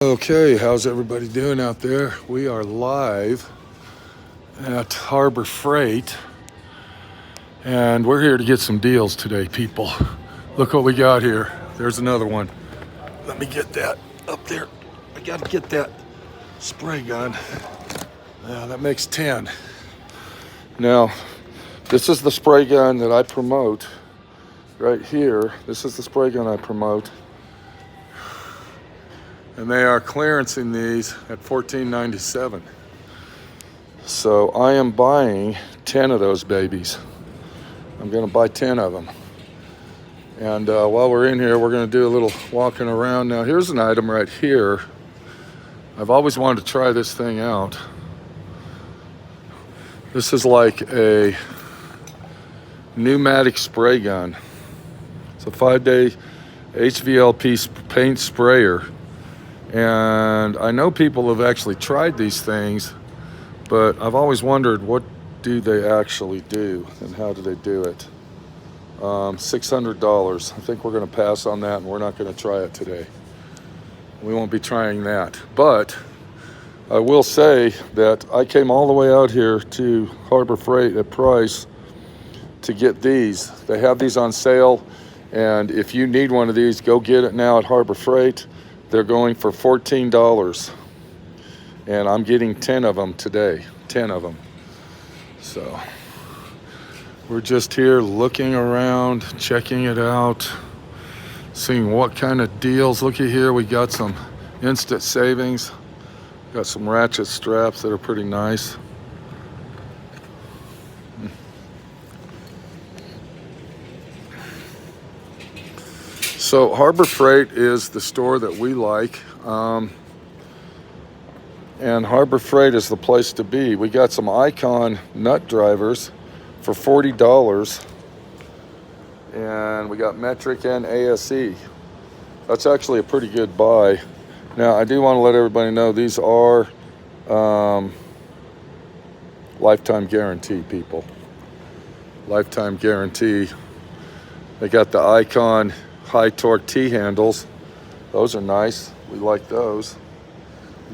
Okay, how's everybody doing out there? We are live at Harbor Freight, and we're here to get some deals today, people. Look what we got here. There's another one. Let me get that up there. I gotta get that spray gun. That makes 10. Now, this is the spray gun that I promote right here. This is the spray gun I promote. And they are clearancing these at $14.97. So I am buying 10 of those babies. I'm gonna buy 10 of them. And while we're in here, we're gonna do a little walking around. Now here's an item right here. I've always wanted to try this thing out. This is like a pneumatic spray gun. It's a 5-day HVLP paint sprayer. And I know people have actually tried these things, but I've always wondered, what do they actually do and how do they do it? $600. I think we're going to pass on that, and we're not going to try it today. We won't be trying that. But I will say that I came all the way out here to Harbor Freight at Price to get these. They have these on sale, and if you need one of these, go get it now at Harbor Freight. They're going for $14, and I'm getting 10 of them today, 10 of them. So we're just here looking around, checking it out, seeing what kind of deals. Looky here, we got some instant savings, got some ratchet straps that are pretty nice. So Harbor Freight is the store that we like, and Harbor Freight is the place to be. We got some Icon nut drivers for $40, and we got metric and ASE. That's actually a pretty good buy. Now I do want to let everybody know these are lifetime guarantee, people. Lifetime guarantee. They got the Icon high torque T-handles. Those are nice. We like those.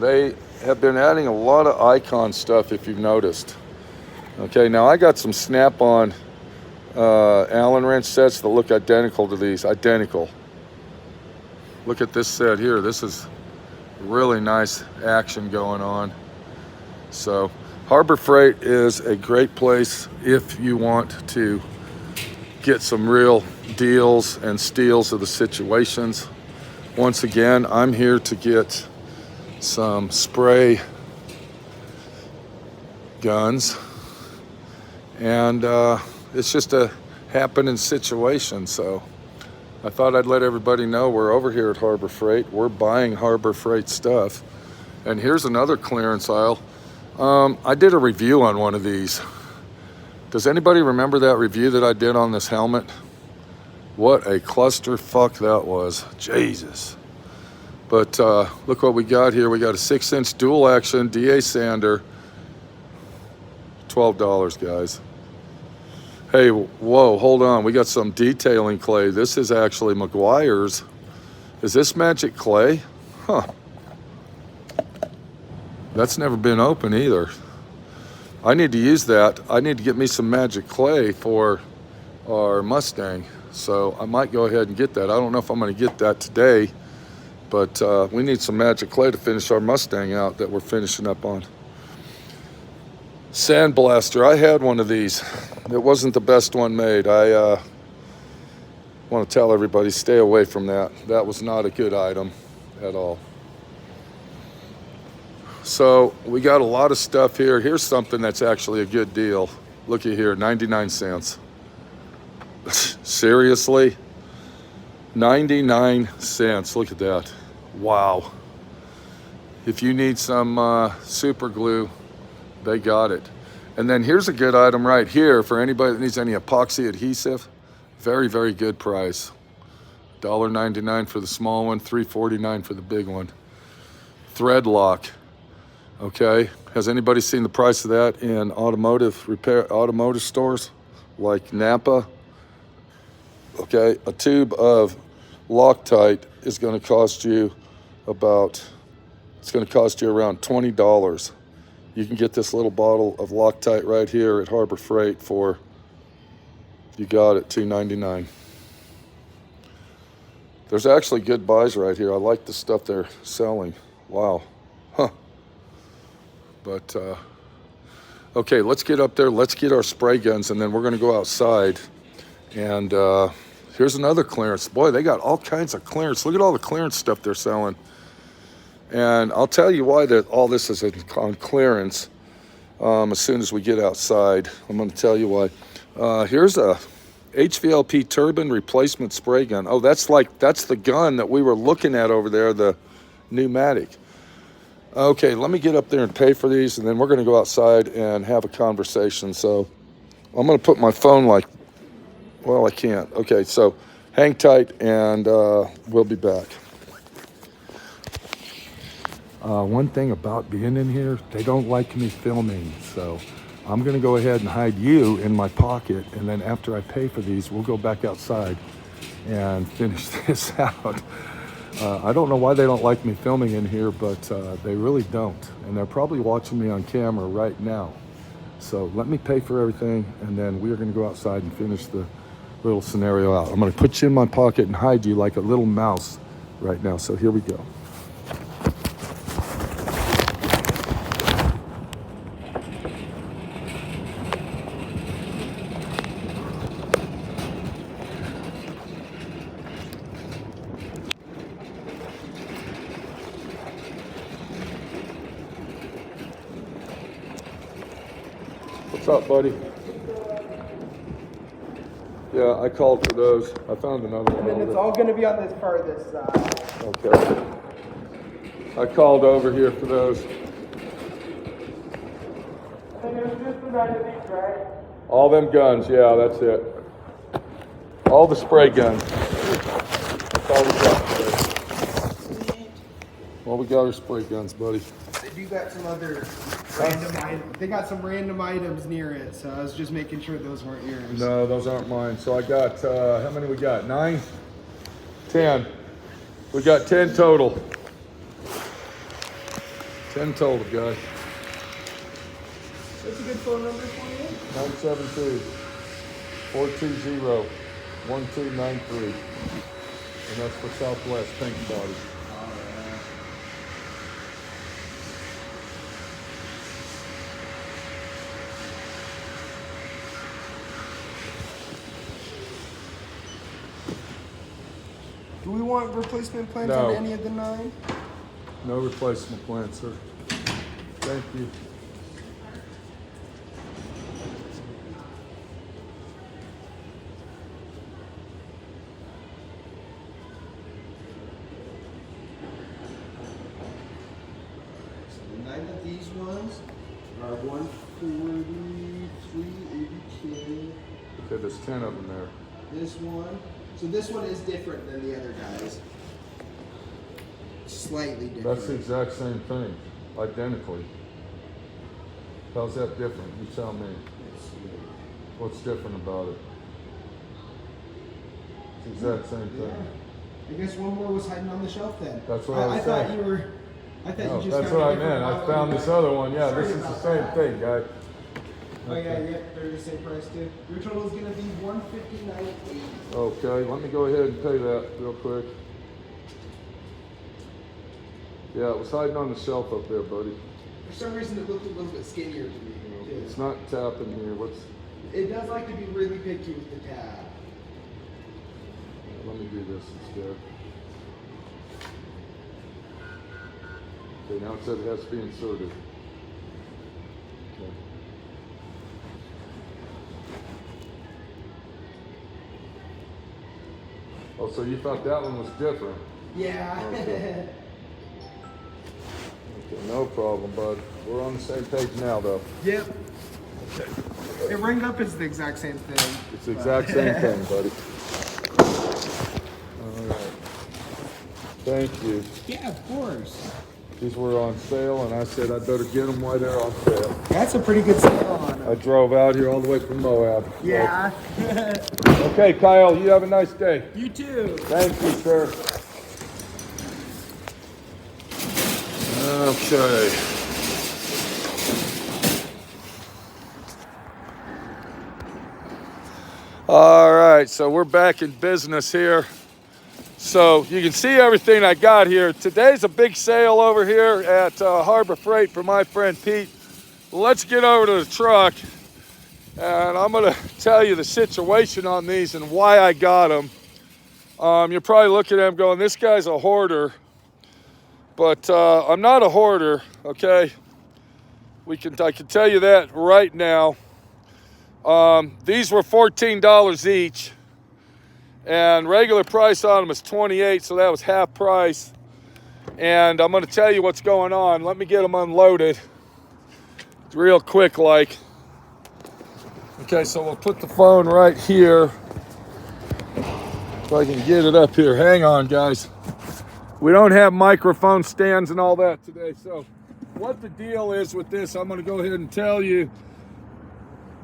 They have been adding a lot of Icon stuff, if you've noticed. Okay, now I got some Snap-on Allen wrench sets that look identical to these. Identical. Look at this set here. This is really nice action going on. So Harbor Freight is a great place if you want to get some real deals and steals of the situations. Once again, I'm here to get some spray guns, and it's just a happening situation. So I thought I'd let everybody know we're over here at Harbor Freight. We're buying Harbor Freight stuff. And here's another clearance aisle. I did a review on one of these. Does anybody remember that review that I did on this helmet? What a clusterfuck that was. Jesus. But look what we got here. We got a 6-inch dual action DA sander. $12, guys. Hey, whoa, hold on. We got some detailing clay. This is actually McGuire's. Is this magic clay? Huh. That's never been open either. I need to use that. I need to get me some magic clay for our Mustang. So I might go ahead and get that. I don't know if I'm going to get that today, but we need some magic clay to finish our Mustang out that we're finishing up on. Sandblaster. I had one of these. It wasn't the best one made. I want to tell everybody, stay away from that. That was not a good item at all. So we got a lot of stuff here. Here's something that's actually a good deal. Looky here, 99 cents. Seriously? 99 cents. Look at that. Wow. If you need some super glue, they got it. And then here's a good item right here for anybody that needs any epoxy adhesive. Very, very good price. $1.99 for the small one, $3.49 for the big one. Thread lock. Okay, has anybody seen the price of that in automotive stores like Napa? Okay, a tube of Loctite is going to cost you about It's going to cost you around $20. You can get this little bottle of Loctite right here at Harbor Freight for, you got it, $2.99. There's actually good buys right here. I like the stuff they're selling. Wow. Huh. But, okay, let's get up there. Let's get our spray guns, and then we're going to go outside. And here's another clearance. Boy, they got all kinds of clearance. Look at all the clearance stuff they're selling. And I'll tell you why that all this is on clearance as soon as we get outside. I'm going to tell you why. Here's a HVLP turbine replacement spray gun. Oh, that's the gun that we were looking at over there, the pneumatic. Okay, let me get up there and pay for these, and then we're going to go outside and have a conversation. So I'm going to put my phone well, I can't. Okay, so hang tight, and we'll be back. One thing about being in here, they don't like me filming, so I'm going to go ahead and hide you in my pocket, and then after I pay for these, we'll go back outside and finish this out. I don't know why they don't like me filming in here, but they really don't, and they're probably watching me on camera right now. So let me pay for everything, and then we are going to go outside and finish the little scenario out. I'm going to put you in my pocket and hide you like a little mouse right now, so here we go. What's up, buddy? Yeah, I called for those. I found another one. And then it's all going to be on this farthest side. Okay. I called over here for those. And there's just about these, right? All them guns, yeah, that's it. All the spray guns. That's all we got today. All we got are spray guns, buddy. They do got some other random items. They got some random items near it, so I was just making sure those weren't yours. No, those aren't mine. So I got, how many we got? 9? 10. We got 10 total. 10 total, guys. What's a good phone number for you? 972-420-1293. And that's for Southwest Paint Body. Do we want replacement plans No. on any of the 9? No replacement plan, sir. Thank you. So the 9 of these ones are 143.82. Okay, there's 10 of them there. This one. So this one is different than the other guys. Slightly different. That's the exact same thing, identically. How's that different? You tell me. Let's see. What's different about it? It's the exact same thing. Yeah. I guess one more was hiding on the shelf then. That's what I was thought saying. you were. I thought No, you just. that's found what a I different meant. I model found you this got. other one. Yeah, Sorry this is the about same that. thing, guy. Oh yeah, they're the same price too. Your total is gonna be $159.80. Okay, let me go ahead and pay that real quick. Yeah, it was hiding on the shelf up there, buddy. For some reason, it looked a little bit skinnier to me. Too. It's not tapping here. What's? It does like to be really picky with the tab. Yeah, let me do this instead. Okay, now it said it has to be inserted. Okay. Oh, so you thought that one was different? Yeah. Okay. Okay, no problem, bud. We're on the same page now, though. Yep. Okay. It ring up is the exact same thing. It's the exact same thing, buddy. All right. Thank you. Yeah, of course. These were on sale, and I said I'd better get them while they're on sale. That's a pretty good sale on I them. drove out here all the way from Moab. Yeah. Okay, Kyle, you have a nice day. You too. Thank you, sir. Okay. All right, so we're back in business here. So you can see everything I got here. Today's a big sale over here at Harbor Freight for my friend Pete. Let's get over to the truck, and I'm gonna tell you the situation on these and why I got them. You're probably looking at him going, this guy's a hoarder, but I'm not a hoarder, okay? I can tell you that right now. These were $14 each, and regular price on them is $28, so that was half price. And I'm gonna tell you what's going on. Let me get them unloaded real quick like. Okay, so we'll put the phone right here. If I can get it up here. Hang on, guys. We don't have microphone stands and all that today, so what the deal is with this, I'm gonna go ahead and tell you.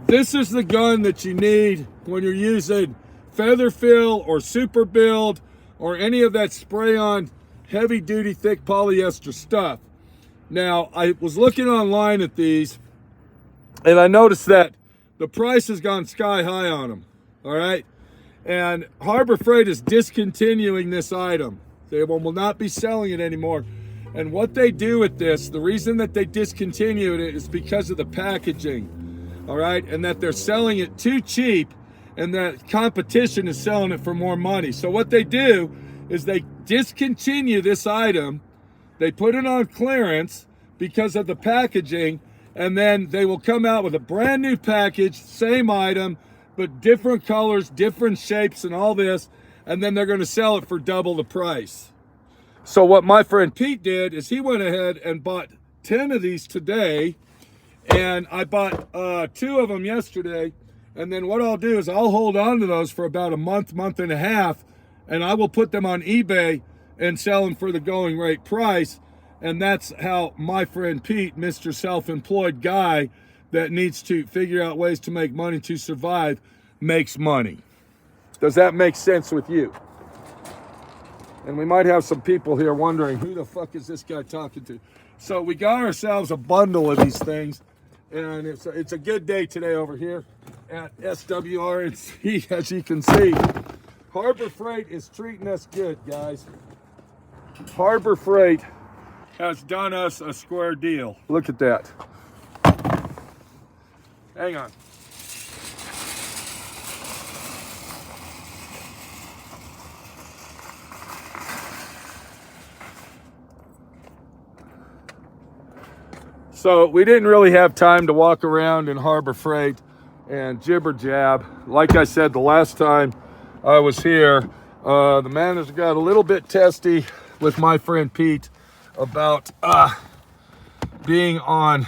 This is the gun that you need when you're using feather fill or super build or any of that spray on heavy duty thick polyester stuff. Now, I was looking online at these and I noticed that the price has gone sky high on them, all right? And Harbor Freight is discontinuing this item. They will not be selling it anymore. And what they do with this, the reason that they discontinued it is because of the packaging. All right, and that they're selling it too cheap and that competition is selling it for more money. So what they do is they discontinue this item, they put it on clearance because of the packaging, and then they will come out with a brand new package, same item, but different colors, different shapes and all this, and then they're gonna sell it for double the price. So what my friend Pete did is he went ahead and bought 10 of these today, and I bought 2 of them yesterday. And then what I'll do is I'll hold on to those for about a month and a half, and I will put them on eBay and sell them for the going rate price. And that's how my friend Pete, Mr. Self-Employed guy that needs to figure out ways to make money to survive, makes money. Does that make sense with you? And we might have some people here wondering, who the fuck is this guy talking to? So we got ourselves a bundle of these things. And it's a good day today over here at SWRNC, as you can see. Harbor Freight is treating us good, guys. Harbor Freight has done us a square deal. Look at that. Hang on. So we didn't really have time to walk around in Harbor Freight and jibber jab. Like I said, the last time I was here, the manager got a little bit testy with my friend Pete about being on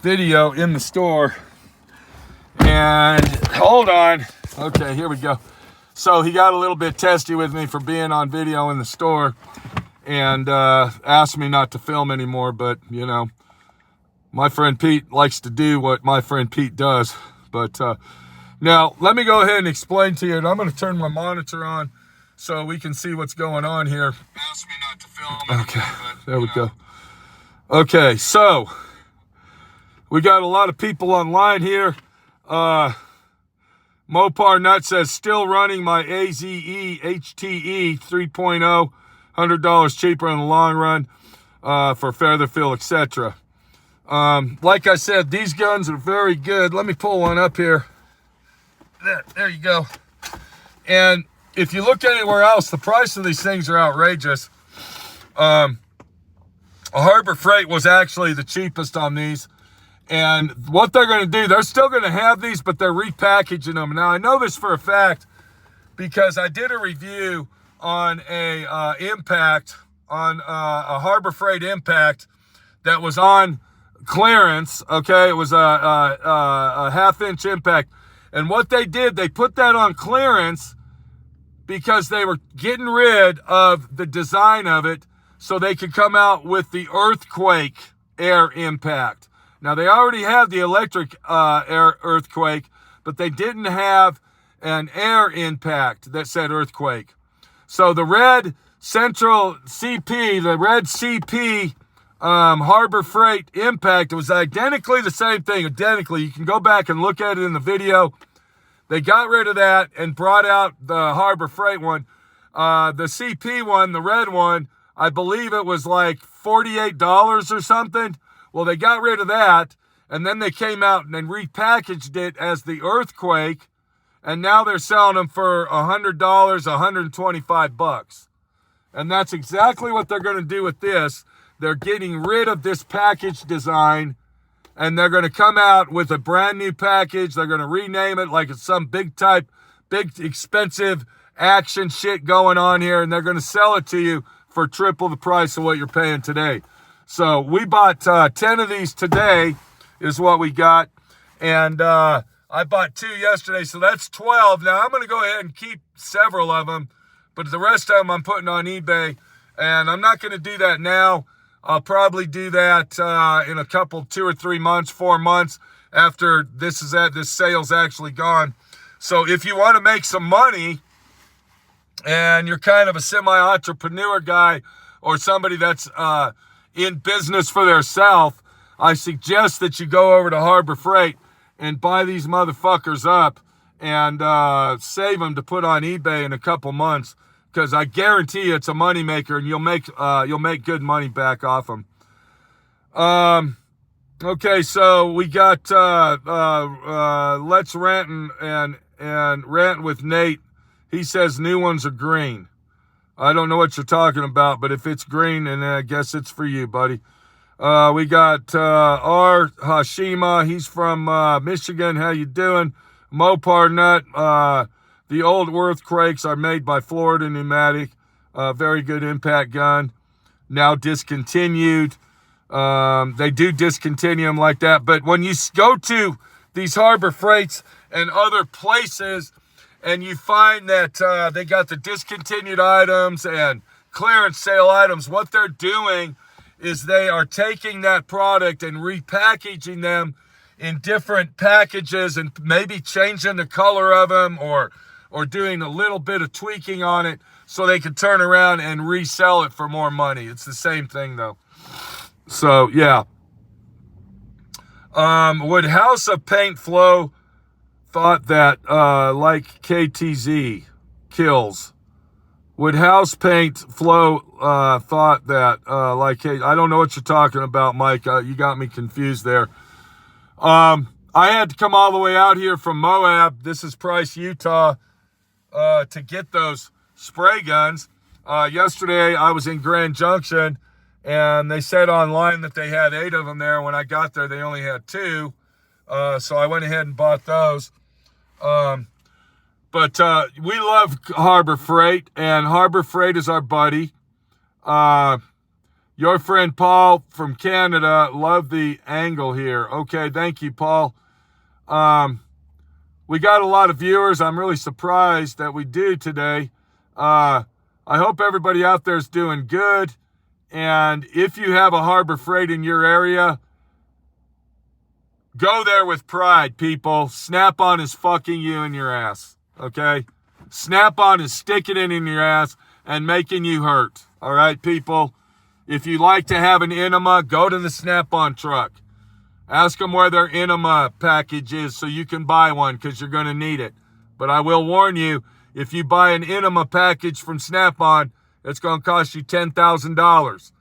video in the store. And hold on. Okay, here we go. So he got a little bit testy with me for being on video in the store, and asked me not to film anymore, but you know, my friend Pete likes to do what my friend Pete does. But now let me go ahead and explain to you, and I'm going to turn my monitor on so we can see what's going on here. Asked me not to film anymore, okay, but, there we go. Okay, so we got a lot of people online here. Mopar Nut says, still running my AZE HTE 3.0, $100 cheaper in the long run for feather fill, etc. Like I said, these guns are very good. Let me pull one up here. There you go. And if you look anywhere else, the price of these things are outrageous. Harbor Freight was actually the cheapest on these. And what they're going to do, they're still going to have these, but they're repackaging them. Now, I know this for a fact because I did a review on a Impact, on a Harbor Freight Impact that was on clearance. Okay, it was a half-inch Impact. And what they did, they put that on clearance because they were getting rid of the design of it so they could come out with the Earthquake Air Impact. Now, they already had the electric air Earthquake, but they didn't have an air impact that said Earthquake. So the red Central CP, the red CP Harbor Freight Impact. It was identically the same thing. Identically. You can go back and look at it in the video. They got rid of that and brought out the Harbor Freight one. The CP one, the red one, I believe it was like $48 or something. Well, they got rid of that, and then they came out and repackaged it as the Earthquake, and now they're selling them for $100, $125. And that's exactly what they're going to do with this. They're getting rid of this package design, and they're going to come out with a brand new package. They're going to rename it like it's some big expensive action shit going on here, and they're going to sell it to you for triple the price of what you're paying today. So we bought 10 of these today is what we got, and I bought 2 yesterday, so that's 12. Now I'm going to go ahead and keep several of them, but the rest of them I'm putting on eBay, and I'm not going to do that now. I'll probably do that in a couple, 2 or 3 months, 4 months after this sale's actually gone. So if you want to make some money and you're kind of a semi-entrepreneur guy or somebody that's in business for theirself, I suggest that you go over to Harbor Freight and buy these motherfuckers up and save them to put on eBay in a couple months. Because I guarantee you it's a moneymaker, and you'll make good money back off them. Okay, so we got Let's Rant and Rant with Nate. He says new ones are green. I don't know what you're talking about, but if it's green, then I guess it's for you, buddy. We got R. Hashima. He's from Michigan. How you doing? Mopar Nut. The old Earthquakes are made by Florida Pneumatic. Very good impact gun. Now discontinued. They do discontinue them like that. But when you go to these Harbor Freights and other places and you find that they got the discontinued items and clearance sale items, what they're doing is they are taking that product and repackaging them in different packages and maybe changing the color of them or doing a little bit of tweaking on it so they can turn around and resell it for more money. It's the same thing, though. So, yeah. Would House of Paint Flow thought that, like KTZ kills? Would House Paint Flow thought that, like, I don't know what you're talking about, Mike. You got me confused there. I had to come all the way out here from Moab. This is Price, Utah. To get those spray guns. Yesterday I was in Grand Junction and they said online that they had 8 of them there. When I got there, they only had 2. So I went ahead and bought those. But we love Harbor Freight, and Harbor Freight is our buddy. Your friend Paul from Canada, love the angle here. Okay, thank you, Paul. We got a lot of viewers. I'm really surprised that we do today. I hope everybody out there is doing good. And if you have a Harbor Freight in your area, go there with pride, people. Snap-on is fucking you in your ass, okay? Snap-on is sticking it in your ass and making you hurt, all right, people? If you like to have an enema, go to the Snap-on truck. Ask them where their enema package is so you can buy one because you're going to need it. But I will warn you, if you buy an enema package from Snap-on, it's going to cost you $10,000.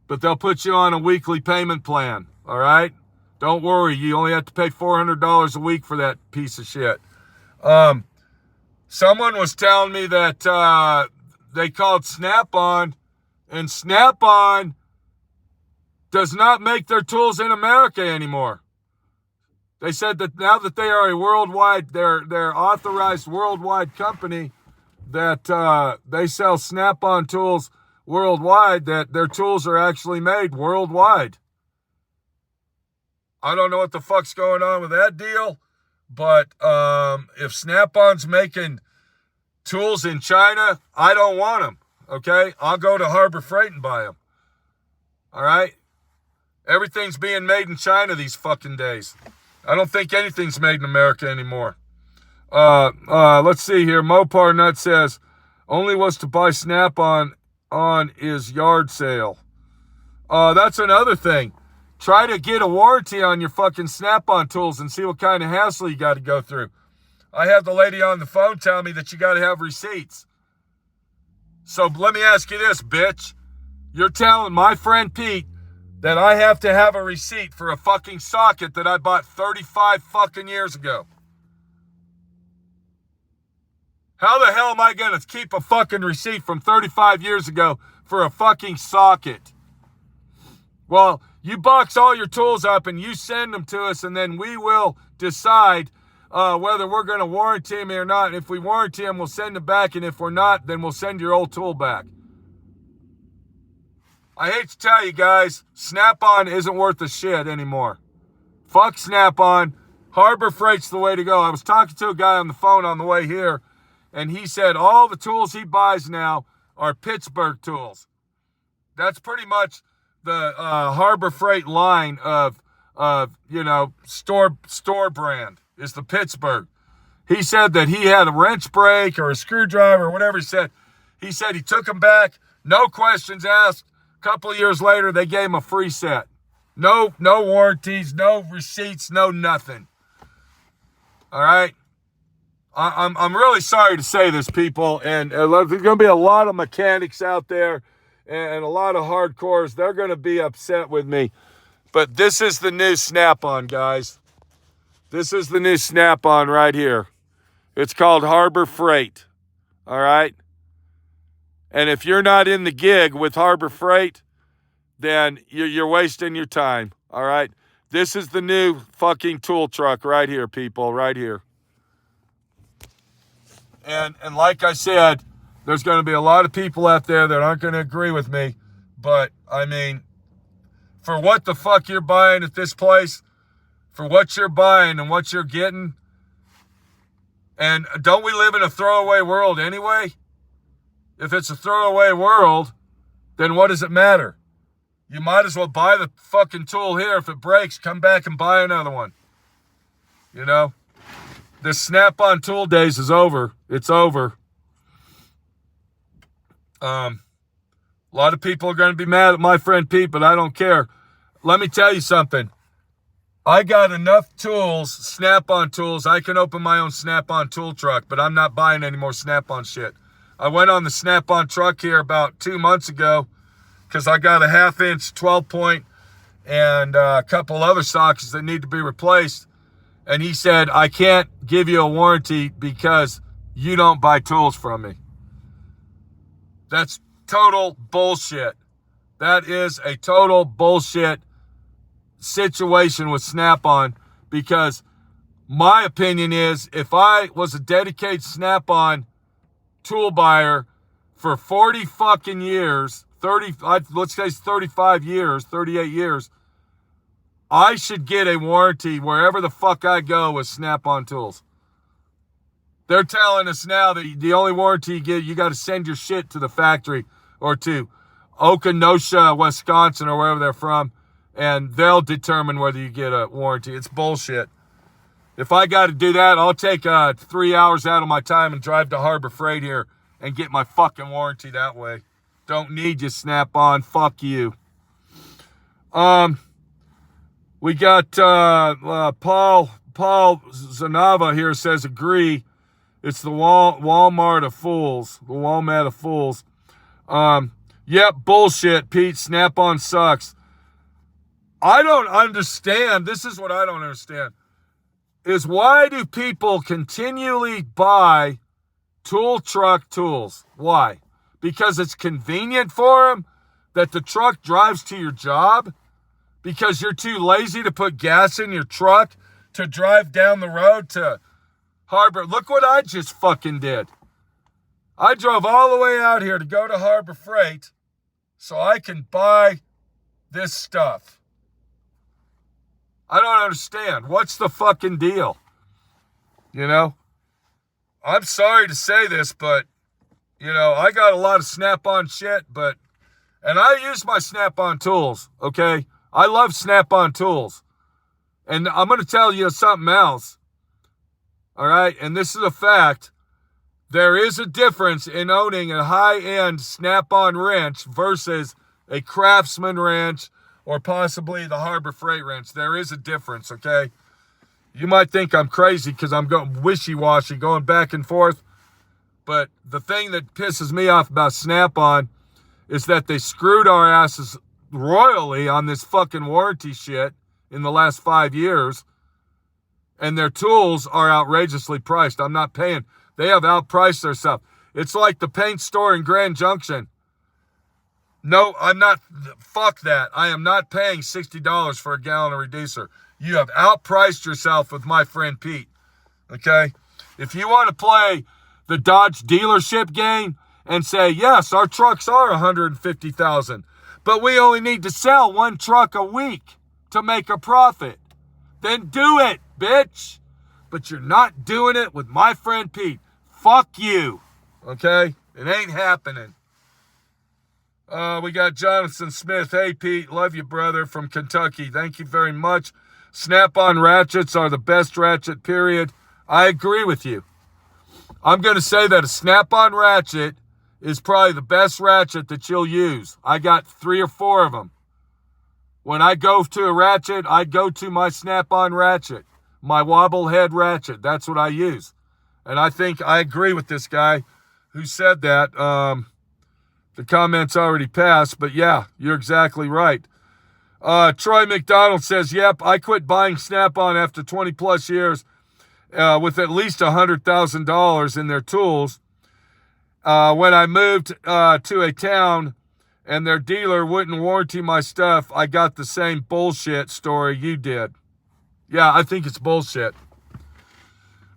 But they'll put you on a weekly payment plan, all right? Don't worry, you only have to pay $400 a week for that piece of shit. Someone was telling me that they called Snap-on, and Snap-on does not make their tools in America anymore. They said that now that they are a worldwide, they're authorized worldwide company, that they sell Snap-on tools worldwide, that their tools are actually made worldwide. I don't know what the fuck's going on with that deal, but if Snap-on's making tools in China, I don't want them, okay? I'll go to Harbor Freight and buy them, all right? Everything's being made in China these fucking days. I don't think anything's made in America anymore. Let's see here. Mopar Nut says, only was to buy Snap-on is yard sale. That's another thing. Try to get a warranty on your fucking Snap-on tools and see what kind of hassle you got to go through. I had the lady on the phone tell me that you got to have receipts. So let me ask you this, bitch. You're telling my friend Pete that I have to have a receipt for a fucking socket that I bought 35 fucking years ago. How the hell am I going to keep a fucking receipt from 35 years ago for a fucking socket? Well, you box all your tools up and you send them to us, and then we will decide whether we're going to warranty them or not. And if we warranty them, we'll send them back. And if we're not, then we'll send your old tool back. I hate to tell you guys, Snap-on isn't worth a shit anymore. Fuck Snap-on. Harbor Freight's the way to go. I was talking to a guy on the phone on the way here, and he said all the tools he buys now are Pittsburgh tools. That's pretty much the Harbor Freight line of store brand is the Pittsburgh. He said that he had a wrench brake or a screwdriver or whatever he said. He said he took them back, no questions asked. A couple of years later, they gave him a free set. No warranties, no receipts, no nothing. All right? I'm really sorry to say this, people, and there's going to be a lot of mechanics out there and a lot of hardcores. They're going to be upset with me. But this is the new Snap-on, guys. This is the new Snap-on right here. It's called Harbor Freight. All right? And if you're not in the gig with Harbor Freight, then you're wasting your time. All right? This is the new fucking tool truck right here, people. Right here. And like I said, there's going to be a lot of people out there that aren't going to agree with me. But, I mean, for what the fuck you're buying at this place, for what you're buying and what you're getting, and don't we live in a throwaway world anyway? If it's a throwaway world, then what does it matter? You might as well buy the fucking tool here. If it breaks, come back and buy another one. You know? This Snap-on tool days is over. It's over. A lot of people are going to be mad at my friend Pete, but I don't care. Let me tell you something. I got enough tools, Snap-on tools. I can open my own Snap-on tool truck, but I'm not buying any more Snap-on shit. I went on the Snap-on truck here about 2 months ago because I got a 1/2-inch 12-point and a couple other sockets that need to be replaced. And he said, I can't give you a warranty because you don't buy tools from me. That's total bullshit. That is a total bullshit situation with Snap-on, because my opinion is if I was a dedicated Snap-on tool buyer for 40 fucking years, let's say 35 years, 38 years, I should get a warranty wherever the fuck I go with Snap-on tools. They're telling us now that the only warranty you get, you got to send your shit to the factory or to Okinoshia, Wisconsin, or wherever they're from, and they'll determine whether you get a warranty. It's bullshit. If I got to do that, I'll take 3 hours out of my time and drive to Harbor Freight here and get my fucking warranty that way. Don't need you, Snap-on. Fuck you. We got Paul Zanava here says agree. It's the Walmart of fools. The Walmart of fools. Yep, bullshit, Pete. Snap-on sucks. I don't understand. This is what I don't understand. Is why do people continually buy tool truck tools? Why? Because it's convenient for them that the truck drives to your job? Because you're too lazy to put gas in your truck to drive down the road to Harbor? Look what I just fucking did. I drove all the way out here to go to Harbor Freight so I can buy this stuff. I don't understand. What's the fucking deal? You know? I'm sorry to say this, but, you know, I got a lot of Snap-on shit, and I use my Snap-on tools, okay? I love Snap-on tools. And I'm going to tell you something else. All right? And this is a fact. There is a difference in owning a high-end Snap-on wrench versus a Craftsman wrench or possibly the Harbor Freight wrench. There is a difference, okay? You might think I'm crazy because I'm going wishy-washy, going back and forth. But the thing that pisses me off about Snap-on is that they screwed our asses royally on this fucking warranty shit in the last 5 years. And their tools are outrageously priced. I'm not paying. They have outpriced their stuff. It's like the paint store in Grand Junction. No, I'm not. Fuck that. I am not paying $60 for a gallon of reducer. You have outpriced yourself with my friend Pete. Okay? If you want to play the Dodge dealership game and say, yes, our trucks are $150,000, but we only need to sell one truck a week to make a profit, then do it, bitch. But you're not doing it with my friend Pete. Fuck you. Okay? It ain't happening. We got Jonathan Smith. Hey, Pete, love you, brother, from Kentucky. Thank you very much. Snap-on ratchets are the best ratchet, period. I agree with you. I'm going to say that a Snap-on ratchet is probably the best ratchet that you'll use. I got 3 or 4 of them. When I go to a ratchet, I go to my Snap-on ratchet, my wobble head ratchet. That's what I use. And I think I agree with this guy who said that. The comment's already passed, but yeah, you're exactly right. Troy McDonald says, yep, I quit buying Snap-on after 20 plus years with at least $100,000 in their tools. When I moved to a town and their dealer wouldn't warranty my stuff, I got the same bullshit story you did. Yeah, I think it's bullshit.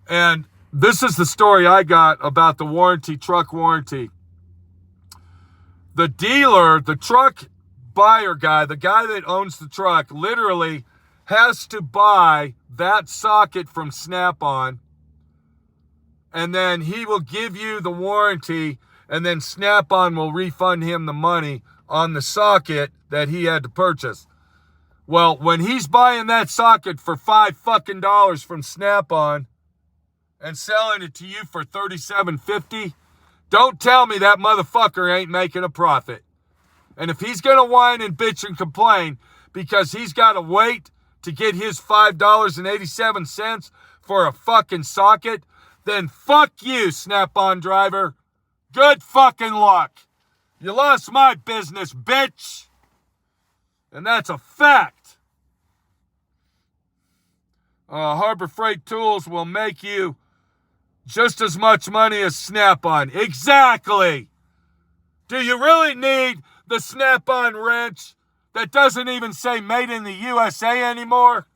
And this is the story I got about the warranty, truck warranty. The dealer, the truck buyer guy, the guy that owns the truck, literally has to buy that socket from Snap-on, and then he will give you the warranty, and then Snap-on will refund him the money on the socket that he had to purchase. Well, when he's buying that socket for $5 fucking from Snap-on and selling it to you for $37.50, don't tell me that motherfucker ain't making a profit. And if he's going to whine and bitch and complain because he's got to wait to get his $5.87 for a fucking socket, then fuck you, Snap-on driver. Good fucking luck. You lost my business, bitch. And that's a fact. Harbor Freight Tools will make you just as much money as Snap-on. Exactly. Do you really need the Snap-on wrench that doesn't even say made in the USA anymore?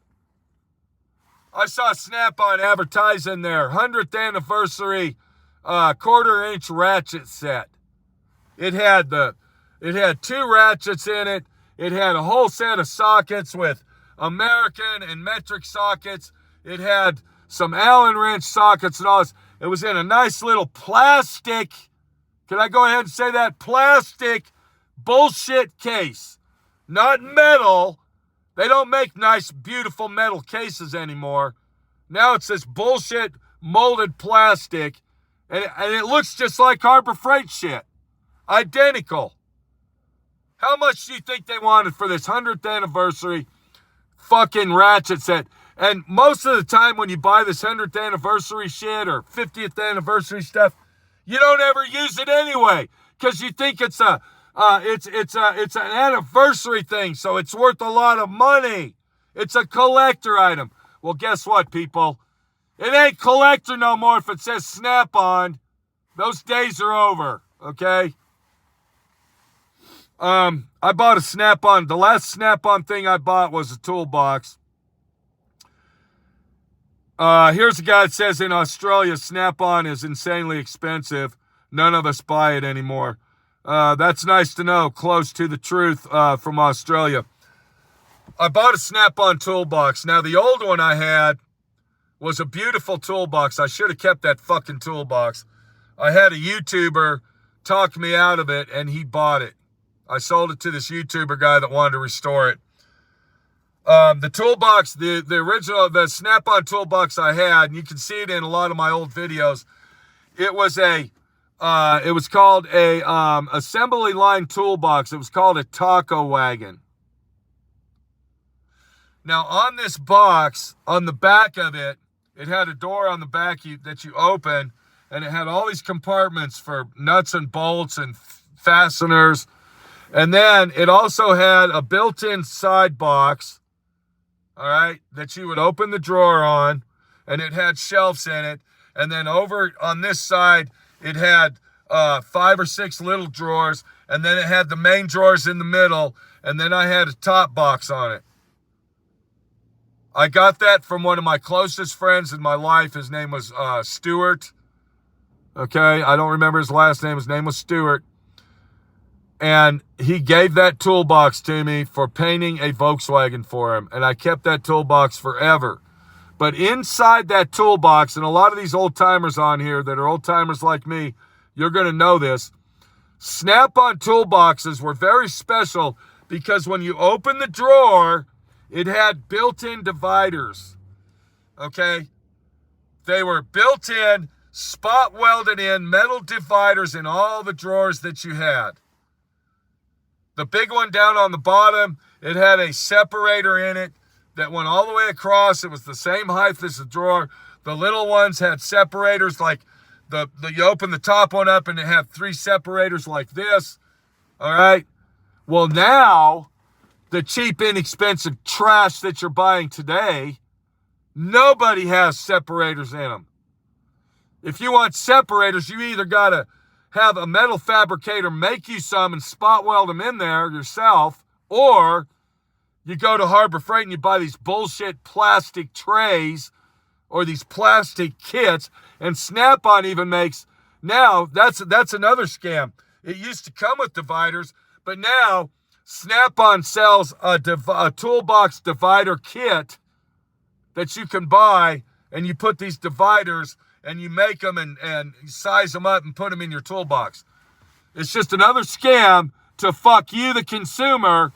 I saw Snap-on advertising their 100th anniversary quarter-inch ratchet set. It had 2 ratchets in it. It had a whole set of sockets with American and metric sockets. It had some Allen wrench sockets and all this. It was in a nice little plastic, can I go ahead and say that? Plastic bullshit case. Not metal. They don't make nice, beautiful metal cases anymore. Now it's this bullshit molded plastic, and it looks just like Harbor Freight shit. Identical. How much do you think they wanted for this 100th anniversary fucking ratchet set? And most of the time when you buy this 100th anniversary shit or 50th anniversary stuff, you don't ever use it anyway because you think it's an anniversary thing, so it's worth a lot of money. It's a collector item. Well, guess what, people? It ain't collector no more if it says Snap-on. Those days are over, okay? I bought a Snap-on. The last Snap-on thing I bought was a toolbox. Here's a guy that says in Australia, Snap-on is insanely expensive. None of us buy it anymore. That's nice to know. Close to the truth from Australia. I bought a Snap-on toolbox. Now, the old one I had was a beautiful toolbox. I should have kept that fucking toolbox. I had a YouTuber talk me out of it, and he bought it. I sold it to this YouTuber guy that wanted to restore it. The toolbox, the original, the Snap-on toolbox I had, and you can see it in a lot of my old videos, it was a It was called a assembly line toolbox. It was called a taco wagon. Now, on this box, on the back of it, it had a door on the back that you open, and it had all these compartments for nuts and bolts and fasteners. And then it also had a built-in side box, all right, that you would open the drawer on, and it had shelves in it. And then over on this side, it had 5 or 6 little drawers, and then it had the main drawers in the middle, and then I had a top box on it. I got that from one of my closest friends in my life. His name was Stuart. Okay, I don't remember his last name. His name was Stuart. And he gave that toolbox to me for painting a Volkswagen for him. And I kept that toolbox forever. But inside that toolbox, and a lot of these old-timers on here that are old-timers like me, you're going to know this. Snap-on toolboxes were very special because when you open the drawer, it had built-in dividers, okay? They were built-in, spot-welded in metal dividers in all the drawers that you had. The big one down on the bottom, it had a separator in it that went all the way across. It was the same height as the drawer. The little ones had separators like you open the top one up and it had 3 separators like this, all right? Well, now, the cheap, inexpensive trash that you're buying today, nobody has separators in them. If you want separators, you either got to have a metal fabricator make you some and spot weld them in there yourself, or you go to Harbor Freight and you buy these bullshit plastic trays or these plastic kits, and Snap-on even makes, now that's another scam. It used to come with dividers, but now Snap-on sells a toolbox divider kit that you can buy, and you put these dividers and you make them and size them up and put them in your toolbox. It's just another scam to fuck you, the consumer,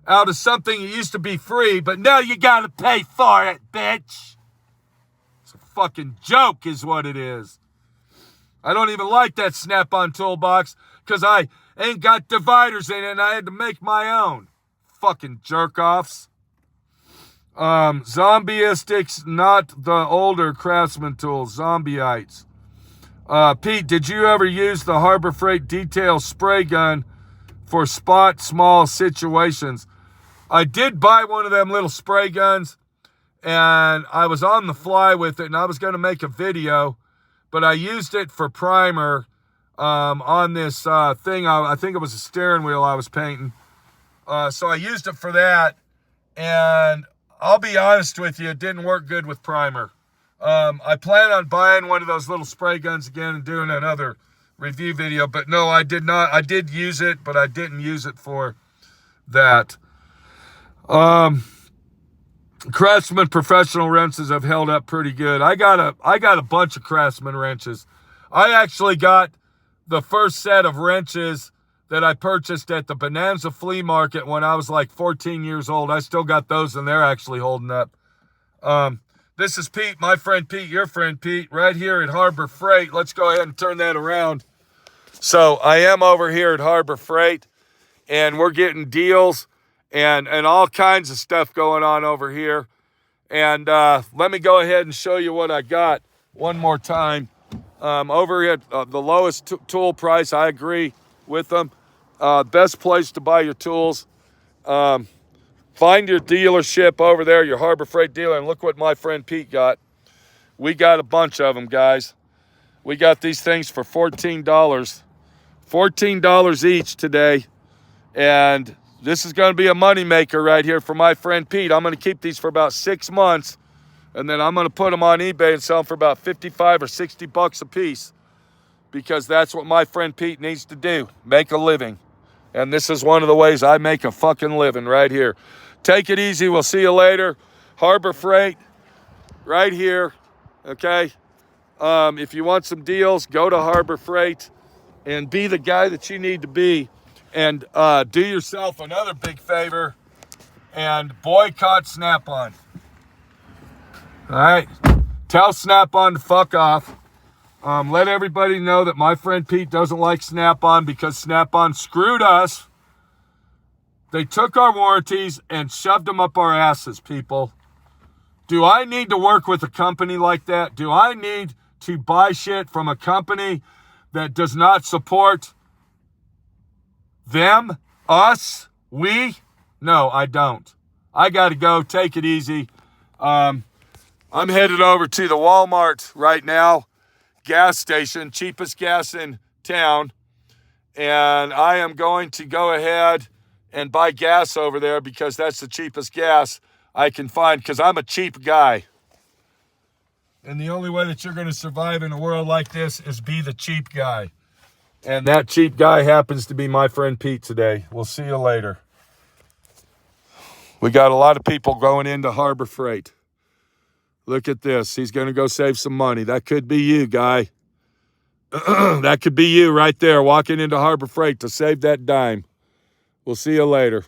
out of something that used to be free, but now you gotta pay for it, bitch. It's a fucking joke is what it is. I don't even like that Snap-on toolbox because I ain't got dividers in it and I had to make my own. Fucking jerk-offs. Zombieistics, not the older Craftsman tools. Zombieites. Pete, did you ever use the Harbor Freight detail spray gun for small situations? I did buy one of them little spray guns, and I was on the fly with it, and I was going to make a video, but I used it for primer on this thing. I think it was a steering wheel I was painting. So I used it for that, and I'll be honest with you, it didn't work good with primer. I plan on buying one of those little spray guns again and doing another review video, but no, I did not. I did use it, but I didn't use it for that. Craftsman professional wrenches have held up pretty good. I got a bunch of Craftsman wrenches. I actually got the first set of wrenches that I purchased at the Bonanza flea market when I was like 14 years old. I still got those, and they're actually holding up. This is Pete, my friend Pete, your friend Pete, right here at Harbor Freight. Let's go ahead and turn that around. So I am over here at Harbor Freight, and we're getting deals and all kinds of stuff going on over here. And let me go ahead and show you what I got one more time. Over at the lowest tool price, I agree with them. Best place to buy your tools. Find your dealership over there, your Harbor Freight dealer, and look what my friend Pete got. We got a bunch of them, guys. We got these things for $14. $14 each today. And this is going to be a moneymaker right here for my friend Pete. I'm going to keep these for about 6 months, and then I'm going to put them on eBay and sell them for about 55 or 60 bucks a piece, because that's what my friend Pete needs to do, make a living. And this is one of the ways I make a fucking living right here. Take it easy. We'll see you later. Harbor Freight right here, okay? If you want some deals, go to Harbor Freight and be the guy that you need to be. And do yourself another big favor and boycott Snap-on. All right? Tell Snap-on to fuck off. Let everybody know that my friend Pete doesn't like Snap-on because Snap-on screwed us. They took our warranties and shoved them up our asses, people. Do I need to work with a company like that? Do I need to buy shit from a company that does not support them, us, we? No, I don't. I got to go. Take it easy. I'm headed over to the Walmart right now. Gas station, cheapest gas in town. And I am going to go ahead and buy gas over there because that's the cheapest gas I can find because I'm a cheap guy. And the only way that you're going to survive in a world like this is be the cheap guy. And that cheap guy happens to be my friend Pete today. We'll see you later. We got a lot of people going into Harbor Freight. Look at this. He's going to go save some money. That could be you, guy. That could be you right there walking into Harbor Freight to save that dime. We'll see you later.